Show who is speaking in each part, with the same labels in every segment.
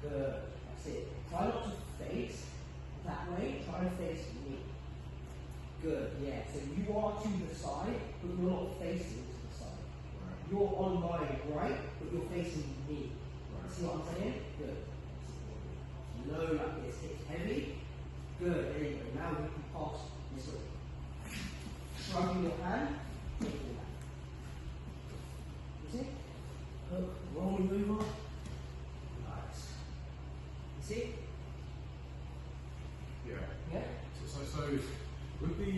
Speaker 1: Good. That's it. Try not to face that way. Try to face me. Good. Yeah. So you are to the side, but you're not facing to the side. Right. You're on my right, but you're facing me. Right. See what I'm saying? Good. Low like this. Hit heavy. Good. There you go. Now we can pass this way. Shrugging your hand. Taking it back. You see? Hook. Rolling over. Nice. You see?
Speaker 2: Yeah.
Speaker 1: Yeah?
Speaker 2: So with the,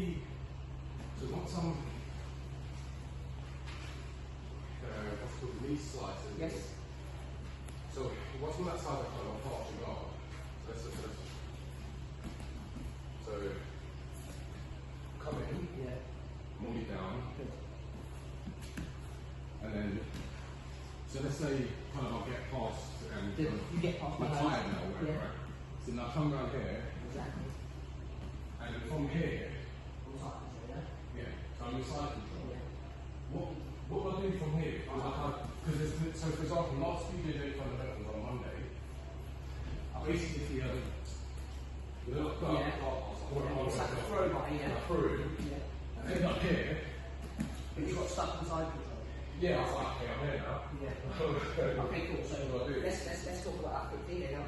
Speaker 2: so once I'm, what's called knee slices.
Speaker 1: Yes.
Speaker 2: So what's on that side of kind of parting off? So come in,
Speaker 1: Yeah.
Speaker 2: move it down,
Speaker 1: Good.
Speaker 2: and then, so let's say kind of I'll get past and
Speaker 1: Good. You get past
Speaker 2: my
Speaker 1: my
Speaker 2: tire
Speaker 1: hand.
Speaker 2: now, whatever,
Speaker 1: Yeah.
Speaker 2: right? So now I come around here,
Speaker 1: Exactly.
Speaker 2: and then from here,
Speaker 1: Yeah.
Speaker 2: so I'm in side control.
Speaker 1: Yeah.
Speaker 2: What do I do from here? Because so for example, last few days fundamentals on Monday, I basically
Speaker 1: Yeah.
Speaker 2: It's
Speaker 1: like a throw by, yeah.
Speaker 2: I threw it,
Speaker 1: Yeah.
Speaker 2: and then up here,
Speaker 1: But you got stuck inside control.
Speaker 2: yeah, I was like, okay, I'm here now.
Speaker 1: Yeah. Okay, cool. So
Speaker 2: What do I do?
Speaker 1: let's talk about that quickly now.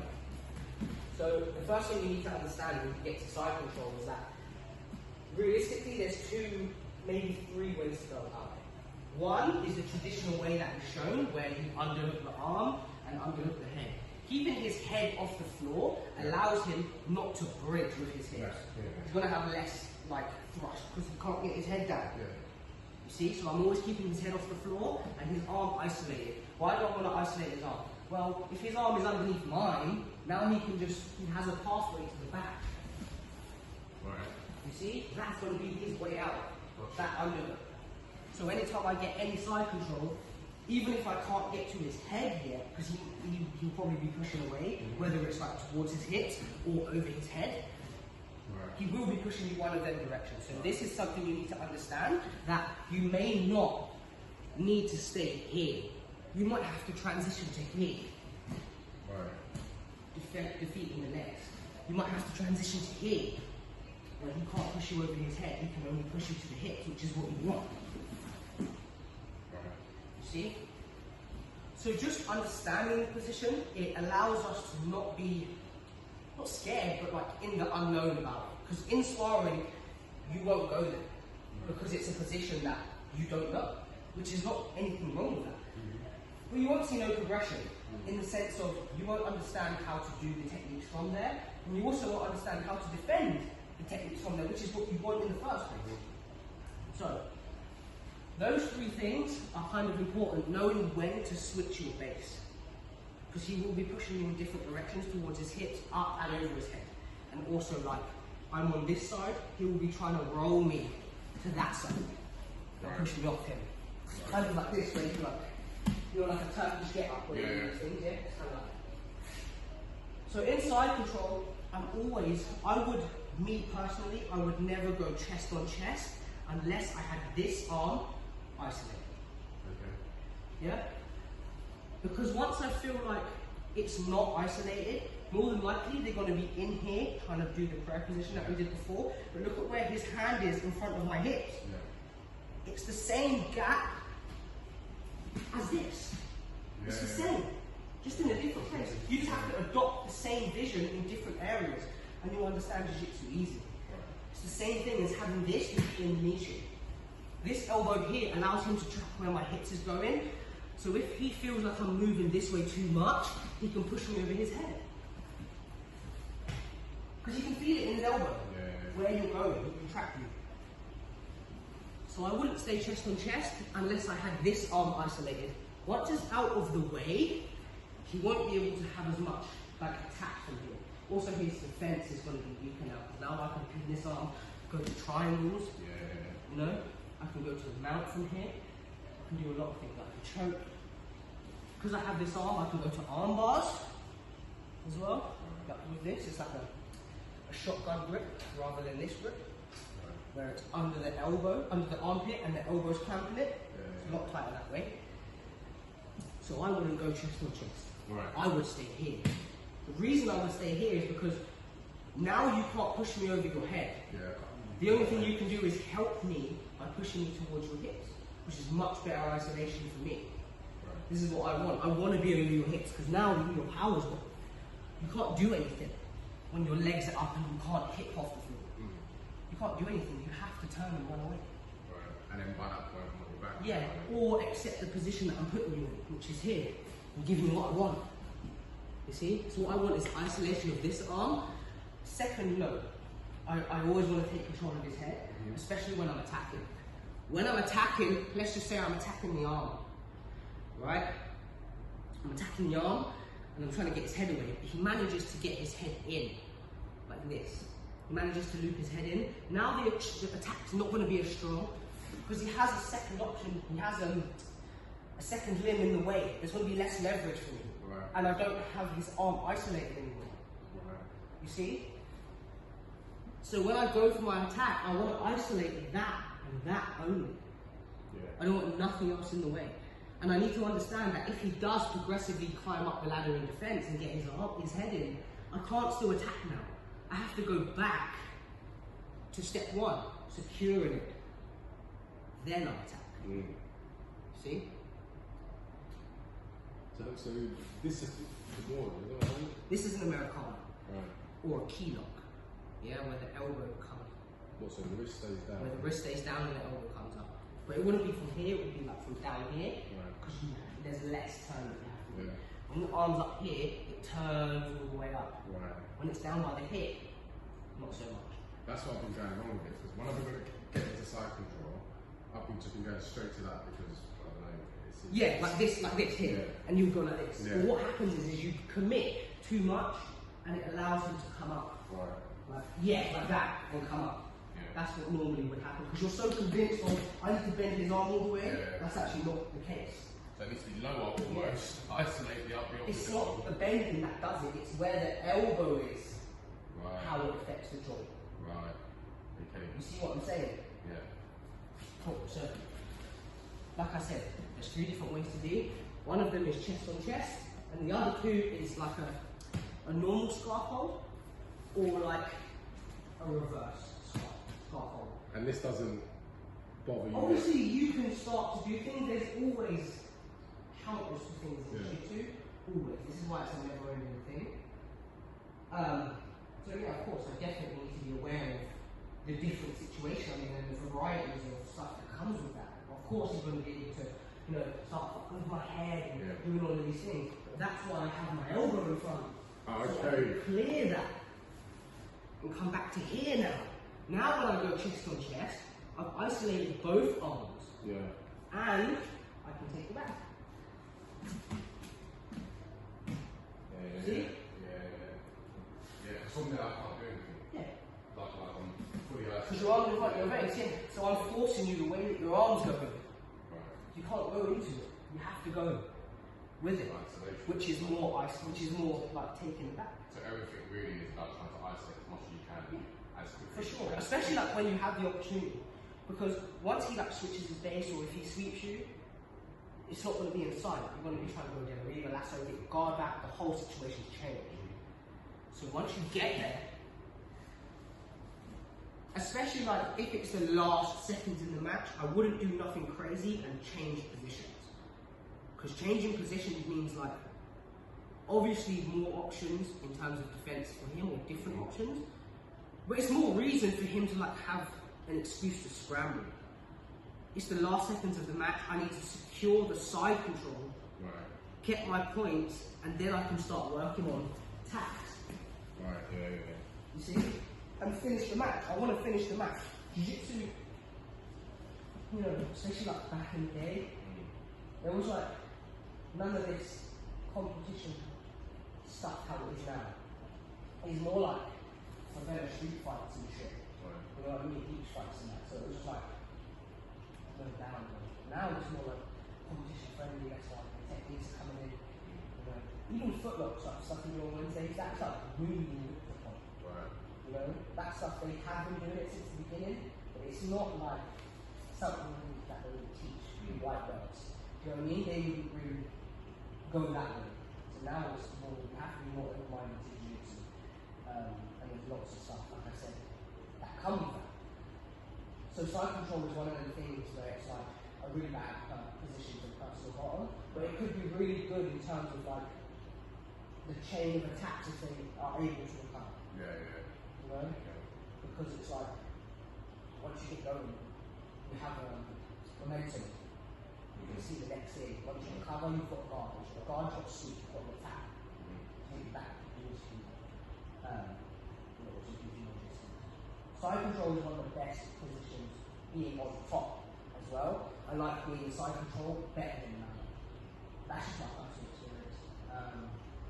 Speaker 1: So the first thing you need to understand when you get to side control is that realistically there's two, maybe three ways to go about it. One is the traditional way that is shown, where you underhook the arm and underhook the head. Keeping his head off the floor allows him not to bridge with his hips. He's going to have less like thrust because he can't get his head down. You see, so I'm always keeping his head off the floor and his arm isolated. Why do I want to isolate his arm? Well, if his arm is underneath mine, now he has a pathway to the back.
Speaker 2: Right.
Speaker 1: You see, that's going to be his way out, that underhook. So anytime I get any side control, even if I can't get to his head yet, because he'll probably be pushing away, whether it's like towards his hips or over his head, he will be pushing you one of them directions. So this is something you need to understand, that you may not need to stay here. You might have to transition to here. Defeating the legs. You might have to transition to here, where he can't push you over his head, he can only push you to the hips, which is what you want. You see? So just understanding the position, it allows us to not be, not scared, but like in the unknown about it. Because in sparring, you won't go there. Because it's a position that you don't know, which is not anything wrong with that. But you won't see no progression, in the sense of you won't understand how to do the techniques from there, and you also won't understand how to defend the techniques from there, which is what you want in the first place. So, those three things are kind of important, knowing when to switch your base. Because he will be pushing you in different directions towards his hips, up and over his head. And also like, I'm on this side, he will be trying to roll me to that side. And push me off him. Kind of like this, where you're like a Turkish get up or things, yeah? It's kind of like that. So inside control, me personally, I would never go chest on chest unless I had this arm isolated. Yeah? Because once I feel like it's not isolated, more than likely they're going to be in here trying to do the prayer position that we did before. But look at where his hand is in front of my hips. It's the same gap as this. It's the same, just in a different place. You just have to adopt the same vision in different areas and you'll understand jiu-jitsu easily. It's the same thing as having this in the knee shape. This elbow here allows him to track where my hips is going. So if he feels like I'm moving this way too much, he can push me over his head. Because you can feel it in his elbow, where you're going, he can track you. So I wouldn't stay chest on chest unless I had this arm isolated. Once it's out of the way, he won't be able to have as much like attack from here. Also his defense is going to be weaker now. Now I can pin this arm, go to triangles, you know, I can go to the mount from here, I can do a lot of things like a choke. Because I have this arm, I can go to arm bars as well. Like with this, it's like a shotgun grip rather than this grip, where it's under the elbow, under the armpit, and the elbow's clamping it. It's a lot tighter that way. So I wouldn't go chest on chest. I would stay here. The reason I would stay here is because now you can't push me over your head.
Speaker 2: Yeah.
Speaker 1: The only thing you can do is help me by pushing me towards your hips, which is much better isolation for me.
Speaker 2: Right.
Speaker 1: This is what I want. I want to be over your hips because now your power's gone. You can't do anything when your legs are up and you can't hip off the floor. You can't do anything. You have to turn and run away.
Speaker 2: Right. And then by that point, I'm back.
Speaker 1: Yeah, or accept the position that I'm putting you in, which is here. I'm giving you what I want. You see? So what I want is isolation of this arm. Second, no. I always want to take control of his head, especially when I'm attacking. When I'm attacking, let's just say I'm attacking the arm, right? I'm attacking the arm, and I'm trying to get his head away. He manages to get his head in, like this. He manages to loop his head in. Now the attack's not going to be as strong, because he has a second option. He has a second limb in the way. There's going to be less leverage for me.
Speaker 2: Right.
Speaker 1: And I don't have his arm isolated anymore.
Speaker 2: Right.
Speaker 1: You see? So when I go for my attack, I want to isolate that and that only.
Speaker 2: Yeah.
Speaker 1: I don't want nothing else in the way. And I need to understand that if he does progressively climb up the ladder in defense and get his head in, I can't still attack now. I have to go back to step one, securing it. Then I attack. See?
Speaker 2: So this is the more, is that what?
Speaker 1: This is an Americana.
Speaker 2: Right.
Speaker 1: Or a key lock. Yeah, where the elbow comes.
Speaker 2: What, so the wrist stays down?
Speaker 1: Where the wrist stays down and the elbow comes up. But it wouldn't be from here, it would be like from down here.
Speaker 2: Right.
Speaker 1: Because there's less turn that you have to do.
Speaker 2: Yeah.
Speaker 1: When the arm's up here, it turns all the way up.
Speaker 2: Right.
Speaker 1: When it's down by the hip, not so much.
Speaker 2: That's what I've been going wrong with it, because when I've been getting into side control, I've been just been going straight to that because, I don't know,
Speaker 1: Yeah, like this here.
Speaker 2: Yeah.
Speaker 1: And you go like this.
Speaker 2: Yeah.
Speaker 1: But what happens is you commit too much and it allows him to come up.
Speaker 2: Right.
Speaker 1: Like that, and come up.
Speaker 2: Yeah.
Speaker 1: That's what normally would happen. Because you're so convinced of, I need to bend his arm all the way.
Speaker 2: Yeah.
Speaker 1: That's actually not the case.
Speaker 2: So it needs to be lower almost, isolate the upper
Speaker 1: It's not the bending that does it, it's where the elbow is,
Speaker 2: Right.
Speaker 1: how it affects the joint.
Speaker 2: Right. Okay.
Speaker 1: You see what I'm saying?
Speaker 2: Yeah.
Speaker 1: Cool. So, like I said, there's 3 different ways to do. One of them is chest on chest, and the other 2 is like a normal scarf hold, or like a reverse scarf hold.
Speaker 2: And this doesn't bother you?
Speaker 1: Obviously, you can start to do things. There's always countless things in
Speaker 2: Yeah.
Speaker 1: jitsu. Always. This is why it's a never-ending thing. So yeah, of course, I definitely need to be aware of the different situation. I mean, and the varieties of stuff that comes with that. Of course, he's going to be able to, start fucking with my head and doing all of these things. But that's why I have my elbow in front.
Speaker 2: Oh,
Speaker 1: So I
Speaker 2: okay.
Speaker 1: can clear that and come back to here now. Now when I go chest on chest, I've isolated both arms.
Speaker 2: Yeah.
Speaker 1: And I can take it back.
Speaker 2: Yeah.
Speaker 1: See?
Speaker 2: Yeah. From there, I can't do anything.
Speaker 1: Yeah.
Speaker 2: Like I'm fully isolated.
Speaker 1: Because your arms are in front of your face, yeah. So I'm forcing you the way that your arms go.
Speaker 2: Right.
Speaker 1: You can't go into it. You have to go with it.
Speaker 2: Isolation.
Speaker 1: Which is more like taking it back.
Speaker 2: So everything really is about trying to isolate as much as you can as quickly.
Speaker 1: For sure. Especially like when you have the opportunity. Because once he like switches his base or if he sweeps you, it's not going to be inside. You're going to be trying to go down, either lasso, get your guard back, the whole situation's changed. So once you get there, especially like if it's the last seconds in the match, I wouldn't do nothing crazy and change positions. Because changing positions means like, obviously more options in terms of defense for him or different options, but it's more reason for him to like have an excuse to scramble. It's the last seconds of the match, I need to secure the side control,
Speaker 2: Right.
Speaker 1: get my points, and then I can start working on attacks.
Speaker 2: Right. Yeah.
Speaker 1: You see? And finish the match. I want to finish the match. Jiu-jitsu, especially like back in the day, there was like none of this competition stuff how it is now. It's more like better street fights and shit.
Speaker 2: Right.
Speaker 1: You know what I mean? Beach fights and that. So it was just like going down. Now it's more like competition friendly. That's why the techniques are coming in. Even footlocks, like stuff you do on Wednesdays, that's like really looked upon.
Speaker 2: Right.
Speaker 1: That stuff they have been doing it since the beginning, but it's not like something that they would teach the white belts. You know what I mean? They wouldn't really go that way. So now it's more, you have to be more open-minded lots of stuff, like I said, that come with that. So side control is one of the things where it's like a really bad position for personal bottom, but it could be really good in terms of like the chain of attacks if they are able to recover.
Speaker 2: Yeah.
Speaker 1: You know?
Speaker 2: Yeah.
Speaker 1: Because it's like, once you get going, you have momentum. You can see the next thing. Once you recover, you've got guard. Once you've got guard, you've got sweep, you've got attack. Take it back. Side control is one of the best positions, being on top as well. I like being side control better than that. That's just my personal experience.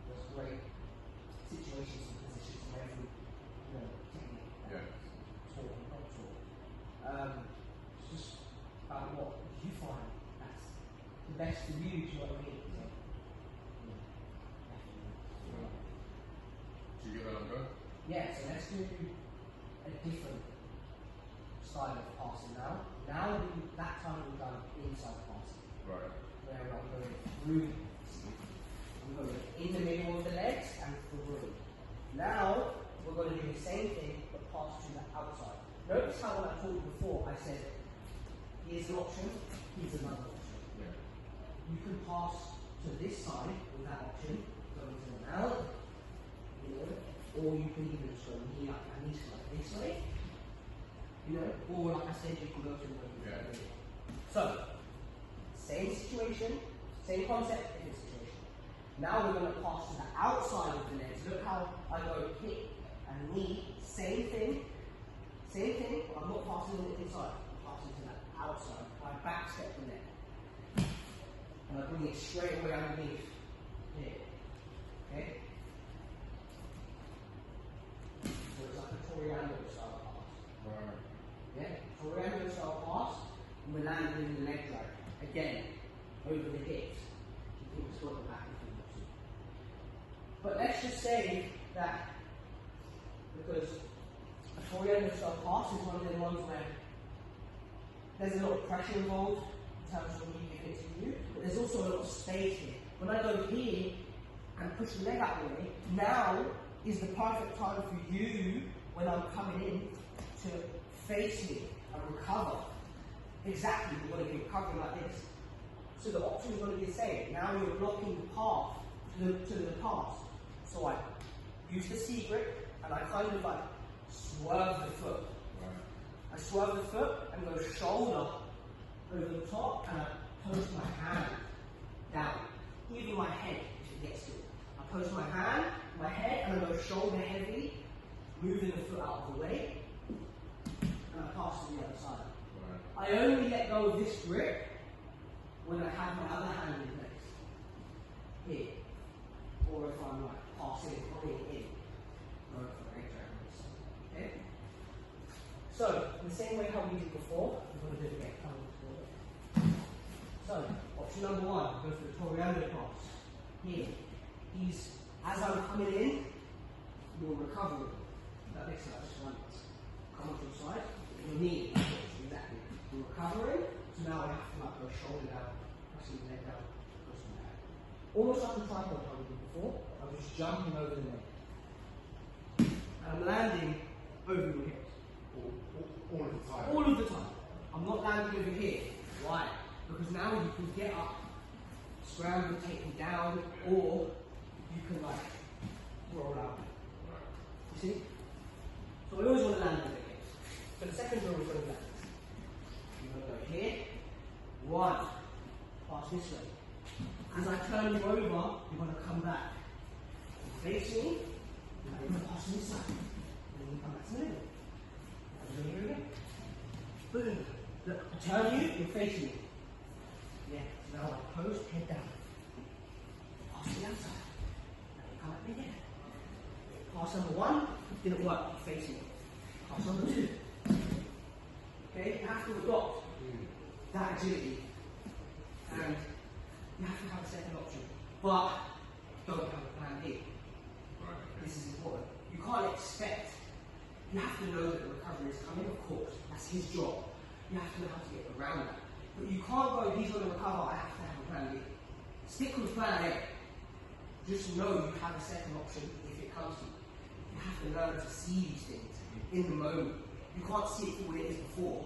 Speaker 1: There's great situations and positions in every technique.
Speaker 2: Yeah.
Speaker 1: Talk and not talk. It's just about what you find that's the best for you, do you know what I mean? So,
Speaker 2: Do you get that on go?
Speaker 1: yeah, so let's do a different style of passing now. That time we've done inside passing.
Speaker 2: Right.
Speaker 1: Where I'm going through. I'm going in the middle of the legs and through. Now we're going to do the same thing but pass to the outside. Notice how when I told you before, I said here's an option, here's another option.
Speaker 2: Yeah.
Speaker 1: You can pass to this side with that option, going to the mouth, or you can even just go knee up and knee like this way, or like I said, you can go to the
Speaker 2: Yeah.
Speaker 1: So, same situation, same concept, different situation. Now we're going to pass to the outside of the legs. Look how I go hip and knee, same thing, but I'm not passing on the inside, I'm passing to the outside. I back step the leg. And I bring it straight away underneath here. Okay? So it's like a Toriando style pass.
Speaker 2: Right.
Speaker 1: Yeah? Toriando style pass, and we're landing in the leg drag. Again, over the hips. You can sort the back if you want to. But let's just say that because a Toriando style pass is one of the ones where there's a lot of pressure involved in terms of when you give it to you, but there's also a lot of space here. When I go here and push the leg out the way, now is the perfect time for you, when I'm coming in, to face me and recover. Exactly, you're going to be recovering like this. So the option is going to be the same. Now you're blocking the path to the pass. So I use the C grip and I kind of like swerve the foot. I swerve the foot and go shoulder over the top and I post my hand down. Even my head if it gets to it. I post my hand, my head, and I go shoulder heavy, moving the foot out of the way, and I pass to the other side. I only let go of this grip when I have my other hand in place. Here. Or if I'm like passing it, putting it in. Going for a okay? So, in the same way how we did before, we're going to do it again. So, option number one, go for the Toriando pass. Here. As I'm coming in, you're recovering. That makes sense. Just one. Come onto the side, your knee. Exactly. You're recovering, so now I have to like go shoulder down, pressing the leg down, pressing the leg. Almost like the tripod how we did before. I'm just jumping over the leg. And I'm landing over your hips.
Speaker 2: All of the time.
Speaker 1: All of the time. I'm not landing over here. Why? Because now you can get up, scramble, take me down, or you can like roll out. You see? So we always want to land over here. So the second drill is going to land. You're going to go here. One. Pass this way. As I turn you over, you're going to come back. Face me. And then pass this side. And then you come back to the middle. Here again. Boom. Look, I turn you, you're facing me. Yeah. So now I post, head down. Pass the outside. Now you come back again. Pass number one, didn't work, you're facing me. Pass number two. Okay, you have to adopt that agility. And you have to have a second option. But don't have a plan B. This is important. You can't expect. You have to know that the recovery is coming, of course. That's his job. You have to know how to get around that. But you can't go, he's going to recover, I have to have a plan B. Stick with plan A. Just know you have a second option if it comes to you. You have to to learn to see these things in the moment. You can't see it for what it is before,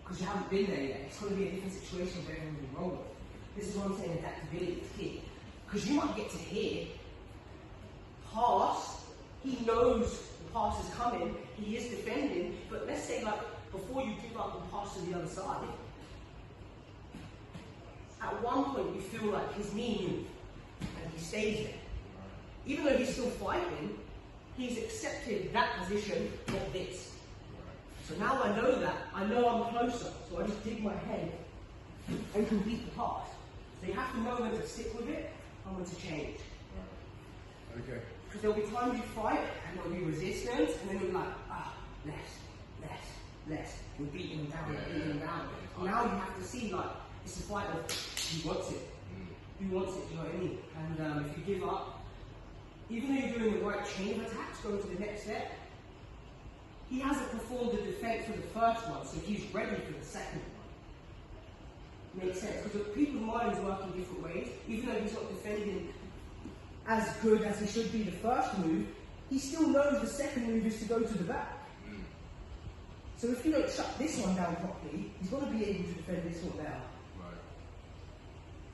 Speaker 1: because you haven't been there yet. It's going to be a different situation for everyone you roll with. This is what I'm saying, adaptability is key. Because you might get to here, pass, he knows the pass is coming, he is defending, but let's say like before you give up and pass to the other side, at one point you feel like his knee moved and he stays there. Even though he's still fighting, he's accepted that position, not this. So now I know that, I know I'm closer, so I just dig my head and complete the pass. So you have to know when to stick with it and when to change.
Speaker 2: Okay.
Speaker 1: Because there'll be times you fight and there'll be resistance, and then you're like, less. You're beating him down, beating him down. And now you have to see, like, it's a fight of he wants it. He wants it, do you know what I mean? And if you give up, even though you're doing the right chain of attacks, going to the next step, he hasn't performed the defense for the first one, so he's ready for the second one. Makes sense, because people's minds work in different ways. Even though he's not defending as good as he should be the first move, he still knows the second move is to go to the back. So if you don't shut this one down properly, he's going to be able to defend this one down.
Speaker 2: Right.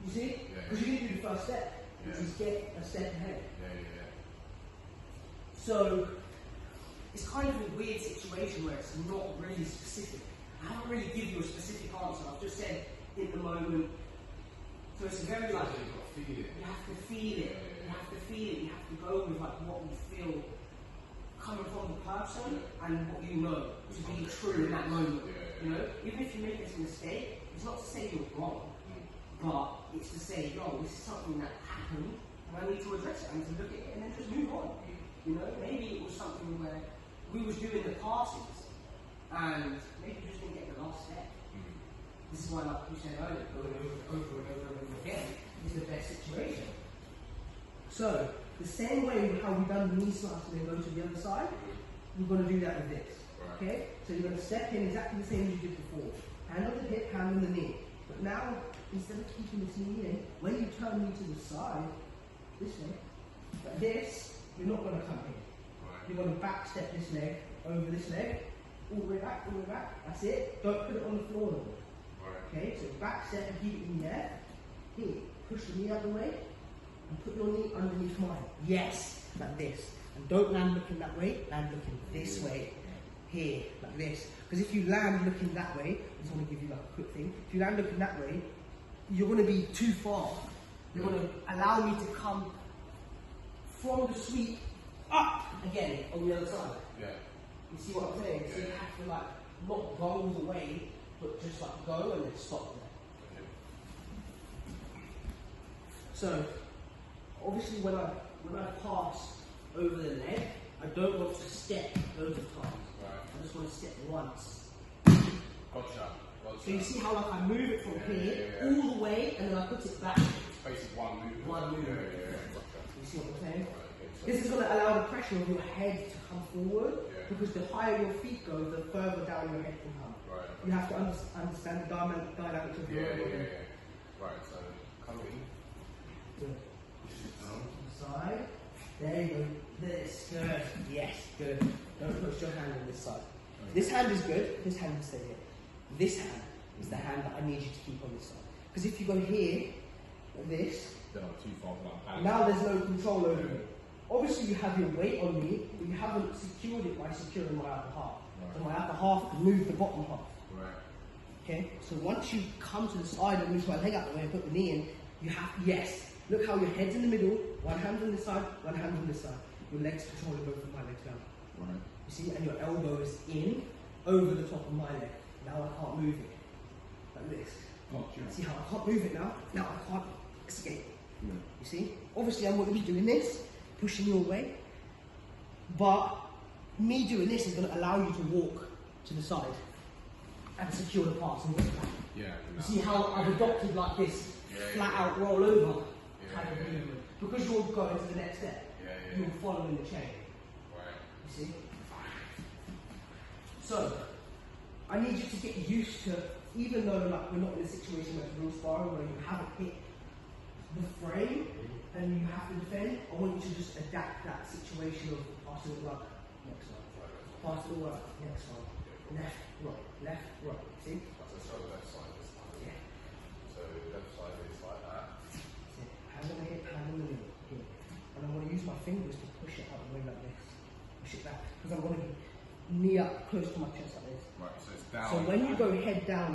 Speaker 1: You see? Because you didn't do the first step, which is get a step ahead. So it's kind of a weird situation where it's not really specific. I haven't really given you a specific answer. I've just said in the moment. So it's a very like you have to feel it. You have to feel it. You have to go with like what you feel coming from the person and what you know to be true in that moment. You know, even if you make this mistake, it's not to say you're wrong, but it's to say, yo, this is something that happened, and I need to address it. I need to look at it and then just move on. You know, maybe it was something where we was doing the passes, and maybe you just didn't get the last step. This is why, like you said earlier, going over and over again is the best situation. So, the same way with how we've done the knee slice and then go to the other side, we're going to do that with this. Okay? So you're going to step in exactly the same as you did before. Hand on the hip, hand on the knee. But now, instead of keeping this knee in, when you turn me to the side, this way, like this, you're not going to come in. You're going to back step this leg over this leg, all the way back, all the way back. That's it. Don't put it on the floor no more. Okay, so back step and keep it in there. Here, push the knee out of the way and put your knee underneath mine. Yes, like this. And don't land looking that way, land looking this way. Here, like this. Because if you land looking that way, I just want to give you like a quick thing. If you land looking that way, you're going to be too far. You're going to allow me to come from the sweep up again on the other side. You see what I'm saying? So you have to like not go all the way, but just like go and then stop there. So obviously when I pass over the leg, I don't want to step loads of times. I just want to step once.
Speaker 2: Gotcha.
Speaker 1: So you see how like I move it from here all the way and then I put it back.
Speaker 2: It's basically one movement.
Speaker 1: One movement. You see what I'm saying? This is going to allow the pressure of your head to come forward, because the higher your feet go, the further down your head can come. You have to understand the dynamics of your body.
Speaker 2: Right, so coming.
Speaker 1: Good. Side. There you go. This. Good. Yes, good. Don't push your hand on this side. This hand is good. This hand is stay here. This hand is the hand that I need you to keep on this side. Because if you go here, like this,
Speaker 2: then I'm too far from that hand.
Speaker 1: now there's no control over me. Obviously you have your weight on me, but you haven't secured it by securing my upper half. So my upper half can move the bottom half. Okay, so once you come to the side and move my leg out the way and put the knee in, you have, look how your head's in the middle, one hand on this side, one hand on this side. Your legs controlling both of my legs down. You see, and your elbow is in, over the top of my leg. Now I can't move it. Like this. See how I can't move it now? Now I can't escape. You see? Obviously I'm going to be doing this, pushing you away. But me doing this is going to allow you to walk to the side and secure the pass and walk back. You see how I've adopted like this flat out roll over type of movement. Because you're going to the next step. You're following the chain. You see? So, I need you to get used to, even though like we're not in a situation where it's real sparring, where you haven't hit the frame, and you have to defend, I want you to just adapt that situation of passing it work, next one. Pass it work, next one. Left, right. See?
Speaker 2: So left side is like that.
Speaker 1: Yeah.
Speaker 2: So left side is like that.
Speaker 1: See? Hand on the hip, hand on the knee. Here. And I'm going to use my fingers to push it out the way like this. Push it back. Because I'm going to be knee up close to my chest like this.
Speaker 2: Right, so it's down.
Speaker 1: So when you go head down,